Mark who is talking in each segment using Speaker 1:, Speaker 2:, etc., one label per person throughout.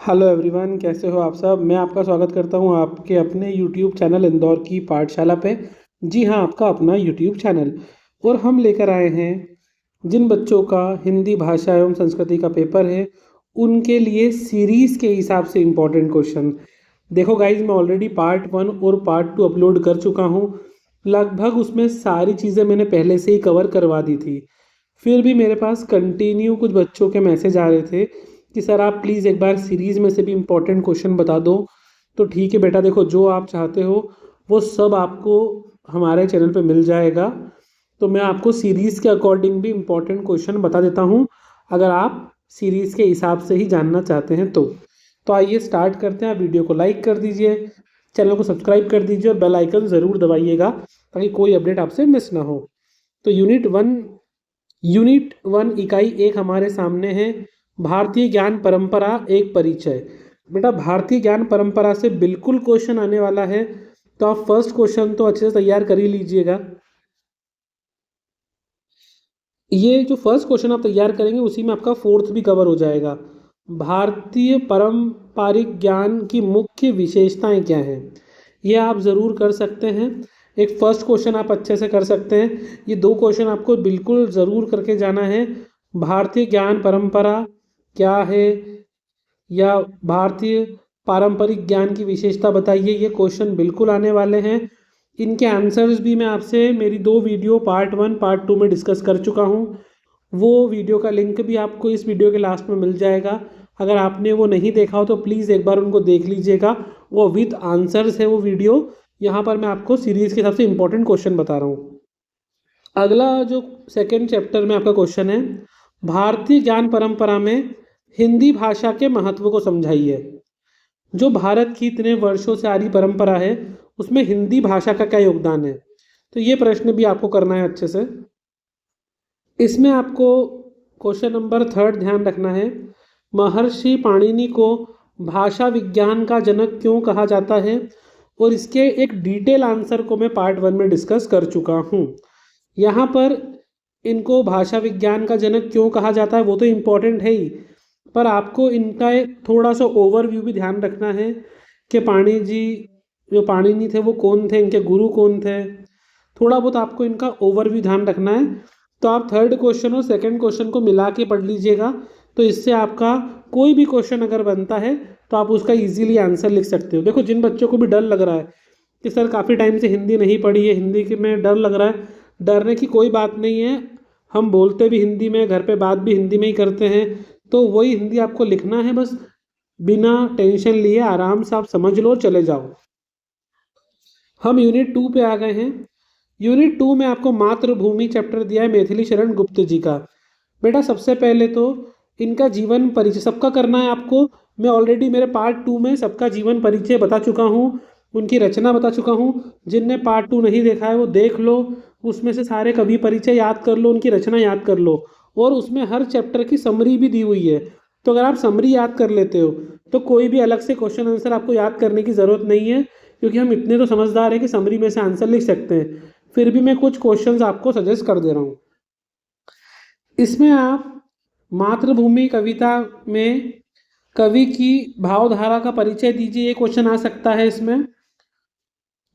Speaker 1: Hello everyone, कैसे हो आप सब। मैं आपका स्वागत करता हूं आपके अपने यूट्यूब चैनल इंदौर की पाठशाला पे। जी हाँ, आपका अपना यूट्यूब चैनल। और हम लेकर आए हैं जिन बच्चों का हिंदी भाषा एवं संस्कृति का पेपर है उनके लिए सीरीज़ के हिसाब से इम्पोर्टेंट क्वेश्चन। देखो गाइज, मैं ऑलरेडी पार्ट 1 और पार्ट 2 अपलोड कर चुका हूँ। लगभग उसमें सारी चीज़ें मैंने पहले से ही कवर करवा दी थी। फिर भी मेरे पास कंटिन्यू कुछ बच्चों के मैसेज आ रहे थे कि सर आप प्लीज़ एक बार सीरीज़ में से भी इम्पोर्टेंट क्वेश्चन बता दो। तो ठीक है बेटा, देखो जो आप चाहते हो वो सब आपको हमारे चैनल पे मिल जाएगा। तो मैं आपको सीरीज़ के अकॉर्डिंग भी इम्पोर्टेंट क्वेश्चन बता देता हूँ, अगर आप सीरीज़ के हिसाब से ही जानना चाहते हैं तो आइए स्टार्ट करते हैं। आप वीडियो को लाइक कर दीजिए, चैनल को सब्सक्राइब कर दीजिए और बेल आइकन ज़रूर दबाइएगा ताकि कोई अपडेट आपसे मिस ना हो। तो यूनिट 1 इकाई 1 हमारे सामने है, भारतीय ज्ञान परंपरा एक परिचय। बेटा भारतीय ज्ञान परंपरा से बिल्कुल क्वेश्चन आने वाला है, तो आप फर्स्ट क्वेश्चन तो अच्छे से तैयार कर ही लीजिएगा। ये जो फर्स्ट क्वेश्चन आप तैयार करेंगे उसी में आपका फोर्थ भी कवर हो जाएगा। भारतीय पारंपरिक ज्ञान की मुख्य विशेषताएं क्या हैं, ये आप ज़रूर कर सकते हैं। एक फर्स्ट क्वेश्चन आप अच्छे से कर सकते हैं। ये दो क्वेश्चन आपको बिल्कुल ज़रूर करके जाना है। भारतीय ज्ञान परंपरा क्या है, या भारतीय पारंपरिक ज्ञान की विशेषता बताइए, ये क्वेश्चन बिल्कुल आने वाले हैं। इनके आंसर्स भी मैं आपसे मेरी 2 वीडियो पार्ट 1 पार्ट 2 में डिस्कस कर चुका हूँ। वो वीडियो का लिंक भी आपको इस वीडियो के लास्ट में मिल जाएगा। अगर आपने वो नहीं देखा हो तो प्लीज़ एक बार उनको देख लीजिएगा, वो विथ आंसर्स है वो वीडियो। यहाँ पर मैं आपको सीरीज़ के हिसाब से इंपॉर्टेंट क्वेश्चन बता रहा हूँ। अगला जो सेकेंड चैप्टर में आपका क्वेश्चन है, भारतीय ज्ञान परंपरा में हिंदी भाषा के महत्व को समझाइए। जो भारत की इतने वर्षों से आ रही परंपरा है उसमें हिंदी भाषा का क्या योगदान है, तो ये प्रश्न भी आपको करना है अच्छे से। इसमें आपको क्वेश्चन नंबर 3 ध्यान रखना है, महर्षि पाणिनि को भाषा विज्ञान का जनक क्यों कहा जाता है, और इसके एक डिटेल आंसर को मैं पार्ट 1 में डिस्कस कर चुका हूँ। यहाँ पर इनको भाषा विज्ञान का जनक क्यों कहा जाता है वो तो इम्पोर्टेंट है ही, पर आपको इनका एक थोड़ा सा ओवरव्यू भी ध्यान रखना है कि पाणिनि थे वो कौन थे, इनके गुरु कौन थे। थोड़ा बहुत आपको इनका ओवरव्यू ध्यान रखना है। तो आप थर्ड क्वेश्चन और सेकंड क्वेश्चन को मिला के पढ़ लीजिएगा, तो इससे आपका कोई भी क्वेश्चन अगर बनता है तो आप उसका इजीली आंसर लिख सकते हो। देखो जिन बच्चों को भी डर लग रहा है कि सर काफ़ी टाइम से हिंदी नहीं पढ़ी है, हिंदी के में डर लग रहा है, डरने की कोई बात नहीं है। हम बोलते भी हिंदी में, घर पे बात भी हिंदी में ही करते हैं, तो वही हिंदी आपको लिखना है बस। बिना टेंशन लिए आराम से आप समझ लो, चले जाओ। हम यूनिट 2 पे आ गए हैं। यूनिट 2 में आपको मातृभूमि चैप्टर दिया है मैथिली शरण गुप्त जी का। बेटा सबसे पहले तो इनका जीवन परिचय सबका करना है आपको। मैं ऑलरेडी मेरे पार्ट 2 में सबका जीवन परिचय बता चुका हूँ, उनकी रचना बता चुका हूँ। जिनने पार्ट 2 नहीं देखा है वो देख लो, उसमें से सारे कवि परिचय याद कर लो, उनकी रचना याद कर लो, और उसमें हर चैप्टर की समरी भी दी हुई है। तो अगर आप समरी याद कर लेते हो तो कोई भी अलग से क्वेश्चन आंसर आपको याद करने की ज़रूरत नहीं है, क्योंकि हम इतने तो समझदार हैं कि समरी में से आंसर लिख सकते हैं। फिर भी मैं कुछ क्वेश्चंस आपको सजेस्ट कर दे रहा हूँ। इसमें आप मातृभूमि कविता में कवि की भावधारा का परिचय दीजिए, ये क्वेश्चन आ सकता है इसमें।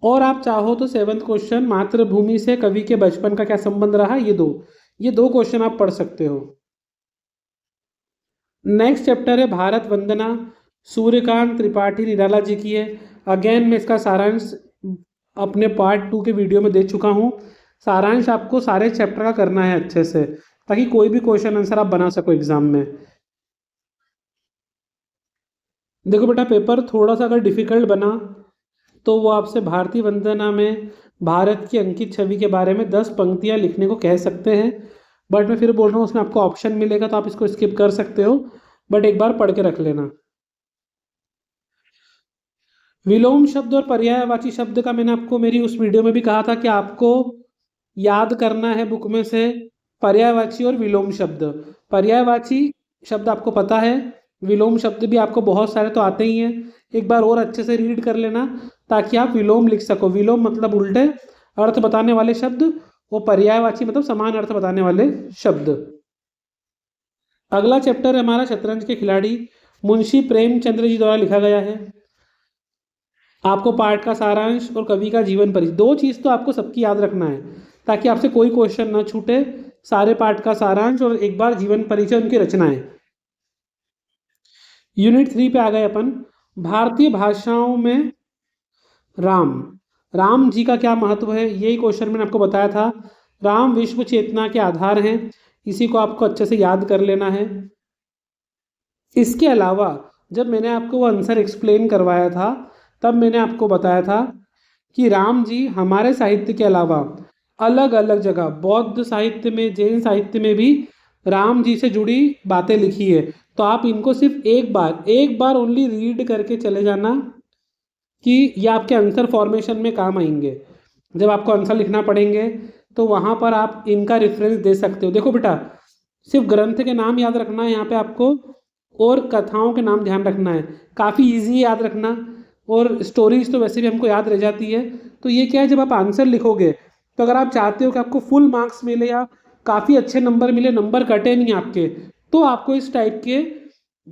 Speaker 1: और आप चाहो तो 7th क्वेश्चन मातृभूमि से कवि के बचपन का क्या संबंध रहा, ये दो क्वेश्चन आप पढ़ सकते हो। नेक्स्ट चैप्टर है भारत वंदना, सूर्यकांत त्रिपाठी निराला जी की है। अगेन मैं इसका सारांश अपने पार्ट 2 के वीडियो में दे चुका हूँ। सारांश आपको सारे चैप्टर का करना है अच्छे से, ताकि कोई भी क्वेश्चन आंसर आप बना सको एग्जाम में। देखो बेटा पेपर थोड़ा सा अगर डिफिकल्ट बना तो वो आपसे भारतीय वंदना में भारत की अंकित छवि के बारे में 10 पंक्तियां लिखने को कह सकते हैं। बट मैं फिर बोल रहा हूँ उसमें आपको ऑप्शन मिलेगा तो आप इसको स्किप कर सकते हो, बट एक बार पढ़ के रख लेना। विलोम शब्द और पर्यायवाची शब्द का मैंने आपको मेरी उस वीडियो में भी कहा था कि आपको याद करना है बुक में से पर्यायवाची और विलोम शब्द। पर्यायवाची शब्द आपको पता है, विलोम शब्द भी आपको बहुत सारे तो आते ही हैं। एक बार और अच्छे से रीड कर लेना ताकि आप विलोम लिख सको। विलोम मतलब उल्टे अर्थ बताने वाले शब्द, वो पर्यायवाची मतलब समान अर्थ बताने वाले शब्द। अगला चैप्टर है हमारा शतरंज के खिलाड़ी। मुंशी प्रेमचंद्र जी द्वारा लिखा गया है। आपको पाठ का सारांश और कवि का जीवन परिचय, दो चीज़ तो आपको सबकी याद रखना है ताकि आपसे कोई क्वेश्चन ना छूटे। सारे पाठ का सारांश और एक बार जीवन परिचय, उनकी रचनाएं। यूनिट 3 पे आ गए अपन। भारतीय भाषाओं में राम, राम जी का क्या महत्व है, यही क्वेश्चन मैंने आपको बताया था। राम विश्व चेतना के आधार हैं, इसी को आपको अच्छे से याद कर लेना है। इसके अलावा जब मैंने आपको वो आंसर एक्सप्लेन करवाया था तब मैंने आपको बताया था कि राम जी हमारे साहित्य के अलावा अलग अलग जगह, बौद्ध साहित्य में, जैन साहित्य में भी राम जी से जुड़ी बातें लिखी है। तो आप इनको सिर्फ एक बार ओनली रीड करके चले जाना कि ये आपके आंसर फॉर्मेशन में काम आएंगे। जब आपको आंसर लिखना पड़ेंगे तो वहाँ पर आप इनका रेफरेंस दे सकते हो। देखो बेटा, सिर्फ ग्रंथ के नाम याद रखना है यहाँ पे आपको, और कथाओं के नाम ध्यान रखना है। काफ़ी इजी याद रखना, और स्टोरीज तो वैसे भी हमको याद रह जाती है। तो ये क्या है, जब आप आंसर लिखोगे तो अगर आप चाहते हो कि आपको फुल मार्क्स मिले या काफ़ी अच्छे नंबर मिले, नंबर कटे नहीं आपके, तो आपको इस टाइप के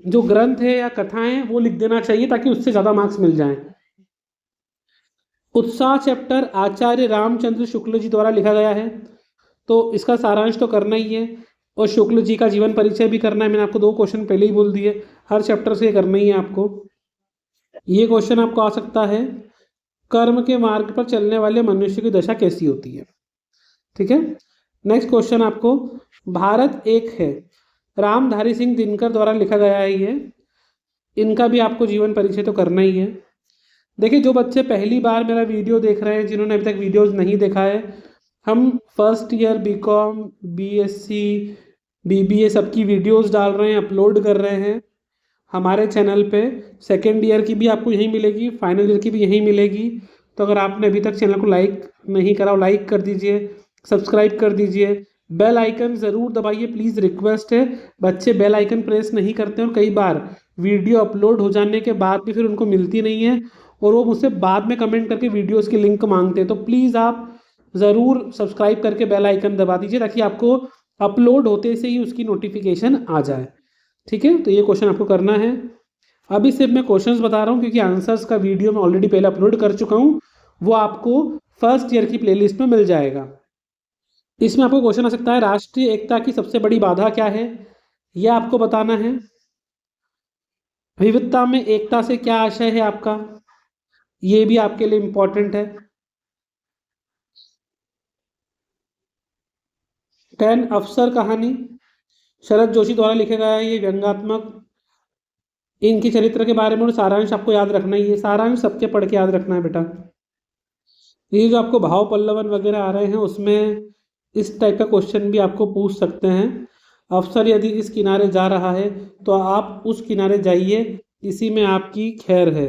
Speaker 1: जो ग्रंथ है या कथाएं हैं वो लिख देना चाहिए ताकि उससे ज़्यादा मार्क्स मिल जाएं। उत्साह चैप्टर आचार्य रामचंद्र शुक्ल जी द्वारा लिखा गया है, तो इसका सारांश तो करना ही है, और शुक्ल जी का जीवन परिचय भी करना है। मैंने आपको 2 क्वेश्चन पहले ही बोल दिए, हर चैप्टर से करना ही है आपको। ये क्वेश्चन आपको आ सकता है, कर्म के मार्ग पर चलने वाले मनुष्य की दशा कैसी होती है। ठीक है। नेक्स्ट क्वेश्चन आपको, भारत एक है, रामधारी सिंह दिनकर द्वारा लिखा गया है ये, इनका भी आपको जीवन परिचय तो करना ही है। देखिए, जो बच्चे पहली बार मेरा वीडियो देख रहे हैं, जिन्होंने अभी तक वीडियोस नहीं देखा है, हम first year BCom, BSc, BBA सबकी वीडियोस डाल रहे हैं, अपलोड कर रहे हैं हमारे चैनल पे। सेकेंड ईयर की भी आपको यहीं मिलेगी, फाइनल ईयर की भी यहीं मिलेगी। तो अगर आपने अभी तक चैनल को लाइक नहीं करा, लाइक कर दीजिए, सब्सक्राइब कर दीजिए, बेल आइकन ज़रूर दबाइए, प्लीज़ रिक्वेस्ट है। बच्चे बेल आइकन प्रेस नहीं करते और कई बार वीडियो अपलोड हो जाने के बाद भी फिर उनको मिलती नहीं है, और वो मुझसे बाद में कमेंट करके वीडियोस की लिंक मांगते हैं। तो प्लीज़ आप ज़रूर सब्सक्राइब करके बेल आइकन दबा दीजिए ताकि आपको अपलोड होते से ही उसकी नोटिफिकेशन आ जाए। ठीक है, तो ये क्वेश्चन आपको करना है। अभी सिर्फ मैं क्वेश्चंस बता रहा हूँ क्योंकि आंसर्स का वीडियो मैं ऑलरेडी पहले अपलोड कर चुका हूँ, वो आपको फर्स्ट ईयर की प्लेलिस्ट में मिल जाएगा। इसमें आपको क्वेश्चन आ सकता है, राष्ट्रीय एकता की सबसे बड़ी बाधा क्या है, यह आपको बताना है। विविधता में एकता से क्या आशय है आपका, ये भी आपके लिए इंपॉर्टेंट है। 10 अफसर कहानी शरद जोशी द्वारा लिखे गया है, ये व्यंग्यात्मक, इनके चरित्र के बारे में और सारांश आपको याद रखना ही है। सारांश सबके पढ़ के याद रखना है बेटा। ये जो आपको भाव पल्लवन वगैरह आ रहे हैं उसमें इस टाइप का क्वेश्चन भी आपको पूछ सकते हैं। अफसर यदि इस किनारे जा रहा है तो आप उस किनारे जाइए, इसी में आपकी खैर है।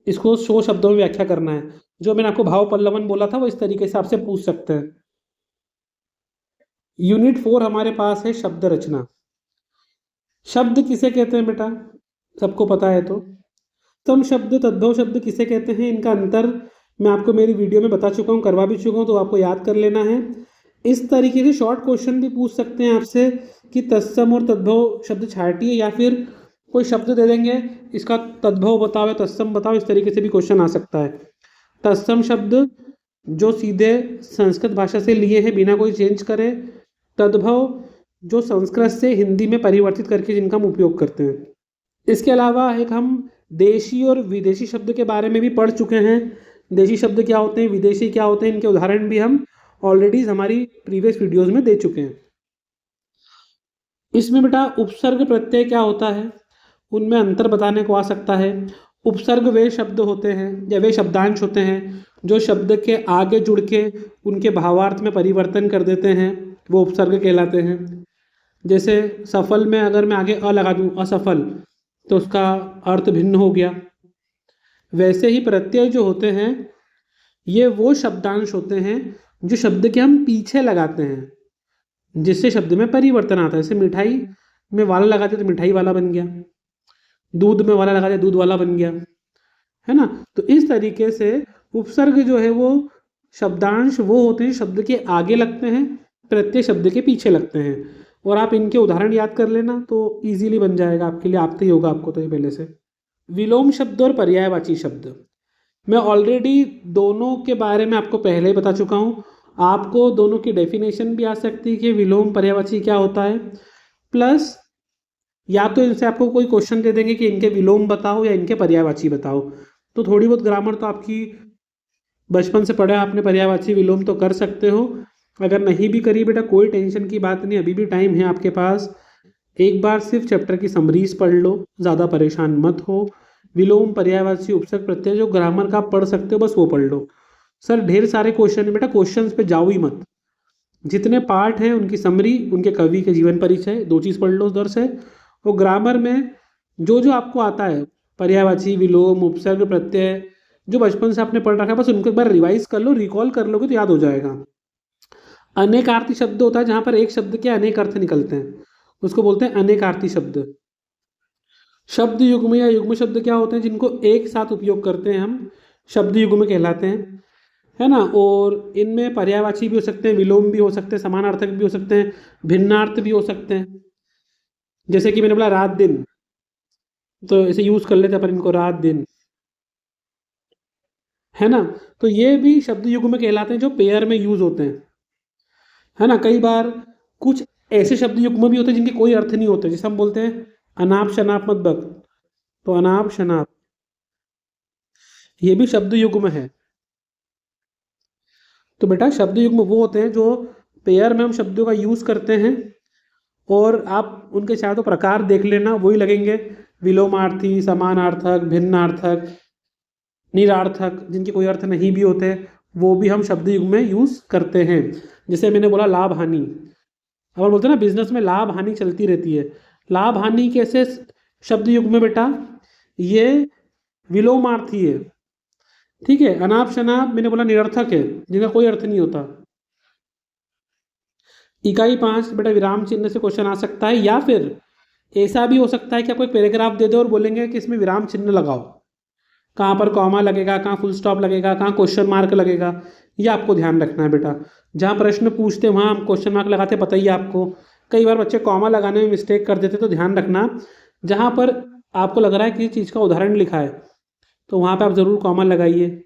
Speaker 1: इसको 100 शब्दों में व्याख्या करना है। जो मैंने आपको भाव पल्लवन बोला था वो इस तरीके से आपसे पूछ सकते हैं। यूनिट 4 हमारे पास है शब्द रचना। शब्द किसे कहते हैं बेटा, सबको पता है। तो सम शब्द, तद्भव शब्द किसे कहते हैं, इनका अंतर मैं आपको मेरी वीडियो में बता चुका हूँ, करवा भी चुका हूँ, तो आपको याद कर लेना है। इस तरीके से शॉर्ट क्वेश्चन भी पूछ सकते हैं आपसे कि तत्सम और तद्भव शब्द छाटिए, या फिर कोई शब्द दे देंगे, इसका तद्भव बताओ या तत्सम बताओ, इस तरीके से भी क्वेश्चन आ सकता है। तत्सम शब्द जो सीधे संस्कृत भाषा से लिए हैं बिना कोई चेंज करे, तद्भव जो संस्कृत से हिंदी में परिवर्तित करके जिनका हम उपयोग करते हैं। इसके अलावा एक हम देशी और विदेशी शब्द के बारे में भी पढ़ चुके हैं। देशी शब्द क्या होते हैं, विदेशी क्या होते हैं, इनके उदाहरण भी हम ऑलरेडी हमारी प्रीवियस वीडियोस में दे चुके हैं। इसमें बेटा उपसर्ग प्रत्यय क्या होता है, उनमें अंतर बताने को आ सकता है। उपसर्ग वे शब्द होते हैं या वे शब्दांश होते हैं जो शब्द के आगे जुड़ के उनके भावार्थ में परिवर्तन कर देते हैं, वो उपसर्ग कहलाते हैं। जैसे सफल में अगर मैं आगे अ लगा दूँ, असफल, तो उसका अर्थ भिन्न हो गया। वैसे ही प्रत्यय जो होते हैं ये वो शब्दांश होते हैं जो शब्द के हम पीछे लगाते हैं जिससे शब्द में परिवर्तन आता है। जैसे मिठाई में वाला लगाते तो मिठाई वाला बन गया, दूध में वाला लगाते दूध वाला बन गया, है ना। तो इस तरीके से उपसर्ग जो है वो शब्दांश वो होते हैं शब्द के आगे लगते हैं, प्रत्यय शब्द के पीछे लगते हैं। और आप इनके उदाहरण याद कर लेना तो इजीली बन जाएगा आपके लिए, आता ही होगा आपको तो ये पहले से। विलोम शब्द और पर्यायवाची शब्द, मैं ऑलरेडी दोनों के बारे में आपको पहले ही बता चुका हूँ। आपको दोनों की डेफिनेशन भी आ सकती है कि विलोम पर्यायवाची क्या होता है, प्लस या तो इनसे आपको कोई क्वेश्चन दे देंगे कि इनके विलोम बताओ या इनके पर्यायवाची बताओ। तो थोड़ी बहुत ग्रामर तो आपकी बचपन से पढ़ा आपने, पर्यायवाची विलोम तो कर सकते हो। अगर नहीं भी करी बेटा कोई टेंशन की बात नहीं, अभी भी टाइम है आपके पास। एक बार सिर्फ चैप्टर की समरीज पढ़ लो, ज़्यादा परेशान मत हो। विलोम पर्यायवाची उपसर्ग प्रत्यय जो ग्रामर का आप पढ़ सकते हो बस वो पढ़ लो। सर ढेर सारे क्वेश्चन है बेटा, क्वेश्चंस पे जाओ ही मत। जितने पार्ट हैं उनकी समरी, उनके कवि के जीवन परिचय, दो चीज़ पढ़ लो उधर से। और ग्रामर में जो जो आपको आता है, पर्यायवाची विलोम उपसर्ग प्रत्यय जो बचपन से आपने पढ़ रखा है, बस उनको एक बार रिवाइज कर लो, रिकॉल कर लोगे तो याद हो जाएगा। अनेकार्थी शब्द होता है जहाँ पर एक शब्द के अनेक अर्थ निकलते हैं, उसको बोलते हैं अनेकार्थी शब्द। शब्द युग्म या युग्म शब्द क्या होते हैं, जिनको एक साथ उपयोग करते हैं हम, शब्द युग्म कहलाते हैं, है ना। और इनमें पर्यायवाची भी हो सकते हैं, विलोम भी हो सकते हैं, समानार्थक भी हो सकते हैं, भिन्नार्थ भी हो सकते हैं। जैसे कि मैंने बोला रात दिन, तो ऐसे यूज कर लेते हैं अपन इनको, रात दिन, है ना। तो ये भी शब्द युग्म कहलाते हैं जो पेयर में यूज होते हैं, है ना। कई बार कुछ ऐसे शब्द युग्म भी होते हैं जिनके कोई अर्थ नहीं होते, जैसे हम बोलते हैं अनाप शनाप मत बक, तो अनाप शनाप ये भी शब्द युग्म है। तो बेटा शब्द युग्म वो होते हैं जो पेयर में हम शब्दों का यूज करते हैं, और आप उनके चाहे तो प्रकार देख लेना, वही लगेंगे विलोमार्थी, समानार्थक, भिन्नार्थक, निरार्थक, जिनके कोई अर्थ नहीं भी होते, वो भी हम शब्द युग में यूज करते हैं। जैसे मैंने बोला लाभ हानि, अब हम बोलते हैं ना बिजनेस में लाभ हानि चलती रहती है, लाभ हानि कैसे शब्द युग में बेटा, ये विलोमार्थी है, ठीक है। अनाप शनाप मैंने बोला निरर्थक है, जिनका कोई अर्थ नहीं होता। इकाई 5 बेटा विराम चिन्ह से क्वेश्चन आ सकता है, या फिर ऐसा भी हो सकता है कि आपको एक पैराग्राफ दे दो और बोलेंगे कि इसमें विराम चिन्ह लगाओ, कहाँ पर कॉमा लगेगा, कहाँ फुल स्टॉप लगेगा, कहाँ क्वेश्चन मार्क लगेगा, ये आपको ध्यान रखना है बेटा। जहाँ प्रश्न पूछते हैं वहाँ हम क्वेश्चन मार्क लगाते, पता ही है आपको। कई बार बच्चे कॉमा लगाने में मिस्टेक कर देते, तो ध्यान रखना जहाँ पर आपको लग रहा है किसी चीज़ का उदाहरण लिखा है तो वहाँ पर आप ज़रूर कॉमा लगाइए।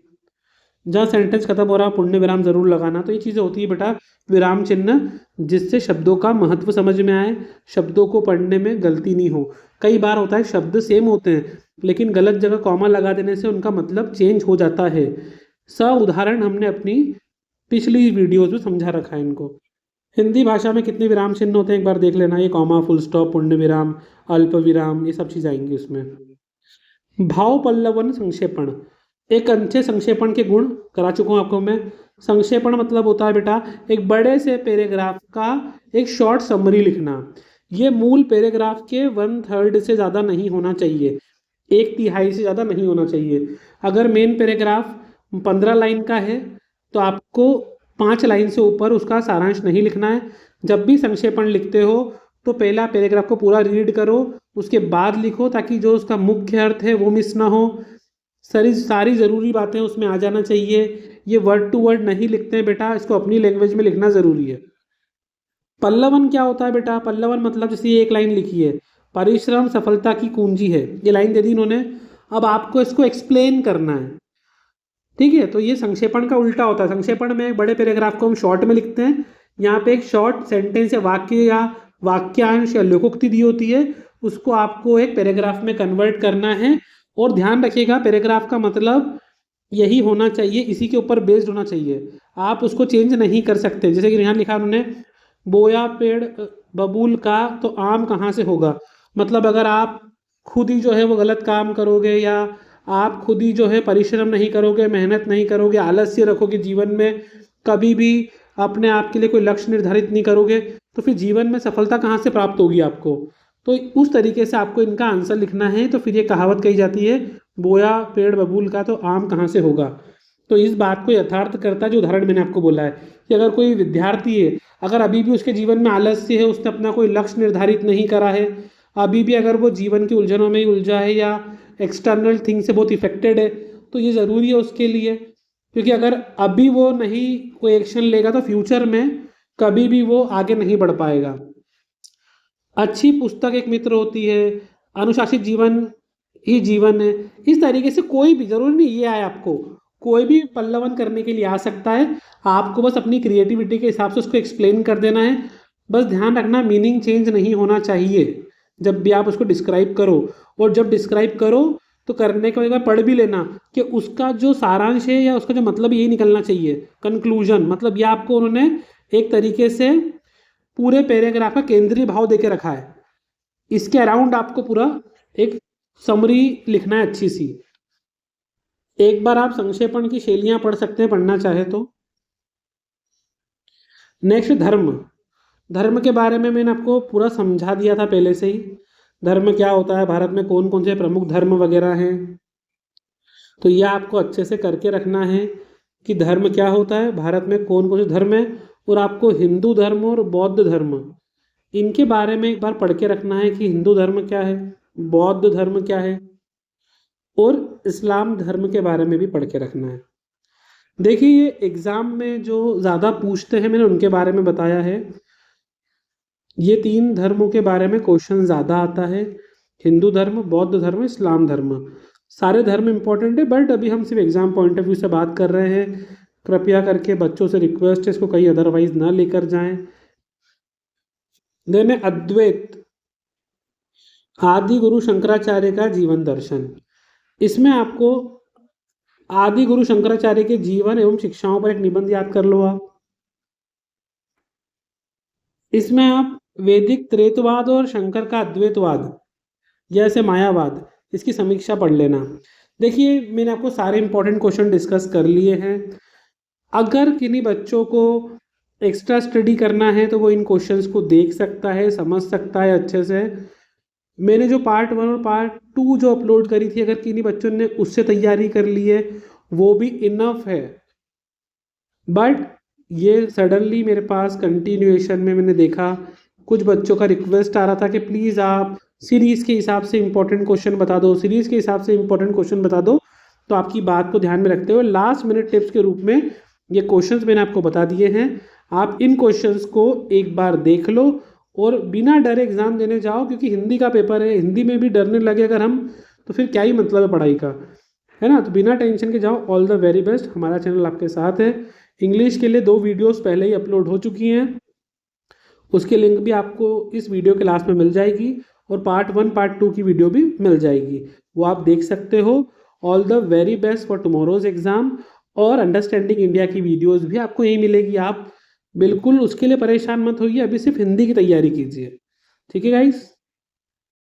Speaker 1: जहाँ सेंटेंस खत्म हो रहा है पूर्ण विराम जरूर लगाना। तो ये चीज़ें होती है बेटा विराम चिन्ह, जिससे शब्दों का महत्व समझ में आए, शब्दों को पढ़ने में गलती नहीं हो। कई बार होता है शब्द सेम होते हैं लेकिन गलत जगह कॉमा लगा देने से उनका मतलब चेंज हो जाता है। उदाहरण हमने अपनी पिछली वीडियोज में समझा रखा है इनको। हिंदी भाषा में कितने विराम चिन्ह होते हैं एक बार देख लेना, ये कॉमा, फुल स्टॉप, पूर्ण विराम, अल्प विराम, ये सब चीज़ आएंगी उसमें। भाव पल्लवन संक्षेपण, एक अच्छे संक्षेपण के गुण करा चुका हूँ आपको मैं। संक्षेपण मतलब होता है बेटा एक बड़े से पैराग्राफ का एक शॉर्ट समरी लिखना। ये मूल पैराग्राफ के 1/3 से ज़्यादा नहीं होना चाहिए, 1/3 से ज़्यादा नहीं होना चाहिए। अगर मेन पैराग्राफ 15 लाइन का है तो आपको 5 लाइन से ऊपर उसका सारांश नहीं लिखना है। जब भी संक्षेपण लिखते हो तो पहला पैराग्राफ को पूरा रीड करो, उसके बाद लिखो, ताकि जो उसका मुख्य अर्थ है वो मिस ना हो। सारी ज़रूरी बातें उसमें आ जाना चाहिए। ये वर्ड टू वर्ड नहीं लिखते हैं बेटा, इसको अपनी लैंग्वेज में लिखना ज़रूरी है। पल्लवन क्या होता है बेटा, पल्लवन मतलब जैसे ये एक लाइन लिखी है, परिश्रम सफलता की कुंजी है, ये लाइन दे दी इन्होंने। अब आपको इसको एक्सप्लेन करना है, ठीक है। तो ये संक्षेपण का उल्टा होता है। संक्षेपण में एक बड़े पैराग्राफ को हम शॉर्ट में लिखते हैं, यहाँ पे एक शॉर्ट सेंटेंस या वाक्य या वाक्यांश या लोकोक्ति दी होती है, उसको आपको एक पैराग्राफ में कन्वर्ट करना है। और ध्यान रखिएगा पैराग्राफ का मतलब यही होना चाहिए, इसी के ऊपर बेस्ड होना चाहिए, आप उसको चेंज नहीं कर सकते। जैसे कि यहाँ लिखा उन्होंने बोया पेड़ बबूल का तो आम कहाँ से होगा, मतलब अगर आप खुद ही जो है वो गलत काम करोगे, या आप खुद ही जो है परिश्रम नहीं करोगे, मेहनत नहीं करोगे, आलस्य रखोगे जीवन में, कभी भी अपने आप के लिए कोई लक्ष्य निर्धारित नहीं करोगे, तो फिर जीवन में सफलता कहाँ से प्राप्त होगी आपको। तो उस तरीके से आपको इनका आंसर लिखना है। तो फिर ये कहावत कही जाती है, बोया पेड़ बबूल का तो आम कहाँ से होगा। तो इस बात को यथार्थ करता है जो उदाहरण मैंने आपको बोला है, कि अगर कोई विद्यार्थी है, अगर अभी भी उसके जीवन में आलस्य है, उसने अपना कोई लक्ष्य निर्धारित नहीं करा है, अभी भी अगर वो जीवन की उलझनों में ही उलझा है या एक्सटर्नल थिंग से बहुत इफेक्टेड है, तो ये ज़रूरी है उसके लिए। क्योंकि अगर अभी वो नहीं कोई एक्शन लेगा तो फ्यूचर में कभी भी वो आगे नहीं बढ़ पाएगा। अच्छी पुस्तक एक मित्र होती है, अनुशासित जीवन ही जीवन है। इस तरीके से कोई भी, जरूरी नहीं ये आए आपको, कोई भी पल्लवन करने के लिए आ सकता है। आपको बस अपनी क्रिएटिविटी के हिसाब से उसको एक्सप्लेन कर देना है। बस ध्यान रखना मीनिंग चेंज नहीं होना चाहिए जब भी आप उसको डिस्क्राइब करो। और जब डिस्क्राइब करो तो करने के बाद एक बार पढ़ भी लेना कि उसका जो सारांश है या उसका जो मतलब यही निकलना चाहिए, कंक्लूजन। मतलब ये आपको उन्होंने एक तरीके से पूरे पैराग्राफ का केंद्रीय भाव देके रखा है, इसके अराउंड आपको पूरा एक समरी लिखना है अच्छी सी। एक बार आप संक्षेपण की शैलियां पढ़ सकते हैं, पढ़ना चाहे तो। नेक्स्ट, धर्म। धर्म के बारे में मैंने आपको पूरा समझा दिया था पहले से ही। धर्म क्या होता है, भारत में कौन कौन से प्रमुख धर्म वगैरह हैं, तो यह आपको अच्छे से करके रखना है कि धर्म क्या होता है, भारत में कौन कौन से धर्म है। और आपको हिंदू धर्म और बौद्ध धर्म, इनके बारे में एक बार पढ़ के रखना है कि हिंदू धर्म क्या है, बौद्ध धर्म क्या है, और इस्लाम धर्म के बारे में भी पढ़ के रखना है। देखिए, ये एग्ज़ाम में जो ज़्यादा पूछते हैं मैंने उनके बारे में बताया है। ये 3 धर्मों के बारे में क्वेश्चन ज़्यादा आता है, हिंदू धर्म, बौद्ध धर्म, इस्लाम धर्म। सारे धर्म इंपॉर्टेंट है, बट अभी हम सिर्फ एग्ज़ाम पॉइंट ऑफ व्यू से बात कर रहे हैं। कृपया करके बच्चों से रिक्वेस्ट है इसको कहीं अदरवाइज ना लेकर जाएं। देन अद्वैत, आदि गुरु शंकराचार्य का जीवन दर्शन। इसमें आपको आदि गुरु शंकराचार्य के जीवन एवं शिक्षाओं पर एक निबंध याद कर लो आप। इसमें आप वैदिक त्रेतवाद और शंकर का अद्वैतवाद, जैसे मायावाद, इसकी समीक्षा पढ़ लेना। देखिए, मैंने आपको सारे इंपॉर्टेंट क्वेश्चन डिस्कस कर लिए हैं। अगर किन्हीं बच्चों को एक्स्ट्रा स्टडी करना है तो वो इन क्वेश्चंस को देख सकता है, समझ सकता है अच्छे से। मैंने जो पार्ट 1 और पार्ट 2 जो अपलोड करी थी, अगर किन्हीं बच्चों ने उससे तैयारी कर ली है वो भी इनफ है। बट ये सडनली मेरे पास कंटिन्यूएशन में मैंने देखा कुछ बच्चों का रिक्वेस्ट आ रहा था कि प्लीज़ आप सीरीज़ के हिसाब से इंपॉर्टेंट क्वेश्चन बता दो, सीरीज़ के हिसाब से इंपॉर्टेंट क्वेश्चन बता दो। तो आपकी बात को ध्यान में रखते हुए लास्ट मिनट टिप्स के रूप में ये क्वेश्चंस मैंने आपको बता दिए हैं। आप इन क्वेश्चंस को एक बार देख लो और बिना डरे एग्ज़ाम देने जाओ, क्योंकि हिंदी का पेपर है, हिंदी में भी डरने लगे अगर हम तो फिर क्या ही मतलब है पढ़ाई का, है ना। तो बिना टेंशन के जाओ। All the very best. हमारा चैनल आपके साथ है। इंग्लिश के लिए 2 वीडियोस पहले ही अपलोड हो चुकी हैं, उसके लिंक भी आपको इस वीडियो के लास्ट में मिल जाएगी, और पार्ट 1 पार्ट 2 की वीडियो भी मिल जाएगी, वो आप देख सकते हो। All the very best for tomorrow's exam. और अंडरस्टैंडिंग इंडिया की वीडियोस भी आपको यहीं मिलेगी। आप बिल्कुल उसके लिए परेशान मत होइए, अभी सिर्फ हिंदी की तैयारी कीजिए। ठीक है गाइस।